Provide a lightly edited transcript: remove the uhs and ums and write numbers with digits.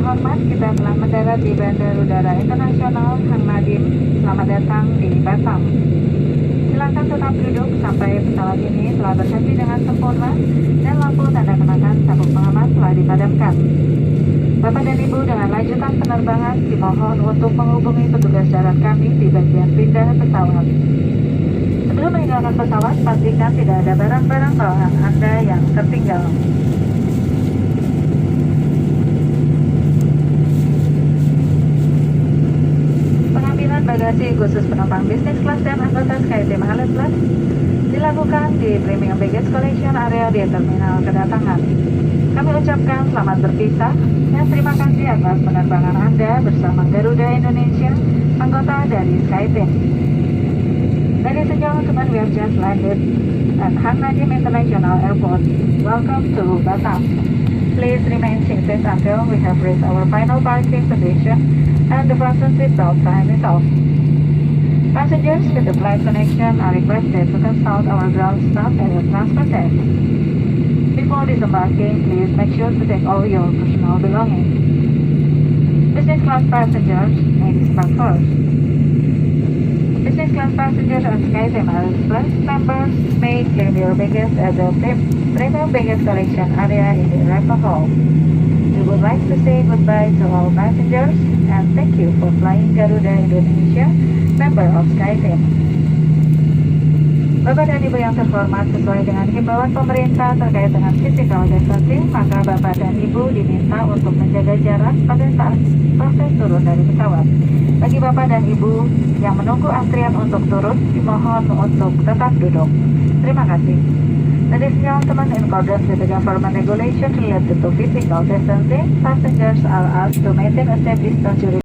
terhormat, kita telah mendarat di Bandara Udara Internasional Hang Nadiem. Selamat datang di Batam. Silakan tetap duduk sampai pesawat ini telah berhenti dengan sempurna dan lampu tanda kenakan sabuk pengaman telah dipadamkan. Bapak dan Ibu dengan lanjutan penerbangan dimohon untuk menghubungi petugas darat kami di bagian pindah pesawat. Sebelum meninggalkan pesawat, pastikan tidak ada barang-barang bawaan Anda yang tertinggal. Pengambilan bagasi khusus penumpang bisnis kelas dan anggota SkyTeam Alert Plus dilakukan di Premium Baggage Collection Area di terminal kedatangan. Kami ucapkan selamat berpisah dan terima kasih atas penerbangan Anda bersama Garuda Indonesia, anggota dari SkyTeam. Ladies and gentlemen, we have just landed at Hang Nadiem International Airport. Welcome to Batam. Please remain seated until we have reached our final parking position and the fasten seatbelt sign is off. Passengers with the flight connection are requested to consult our ground staff at the transfer desk. Before disembarking, please make sure to take all your personal belongings. Business class passengers may disembark first. Business class passengers and SkyTeam Alert Plus members may claim your baggage at the Premium Baggage Collection Area in the arrival hall. We would like to say goodbye to all passengers and thank you for flying Garuda Indonesia, member of SkyTeam. Bapak dan Ibu yang terhormat, sesuai dengan himbauan pemerintah terkait dengan physical distancing, maka Bapak dan Ibu diminta untuk menjaga jarak pada saat proses turun dari pesawat. Bagi Bapak dan Ibu yang menunggu antrian untuk turun, dimohon untuk tetap duduk. Terima kasih. Ladies and gentlemen, in accordance with the government regulation related to physical distancing, passengers are asked to maintain a safe distance during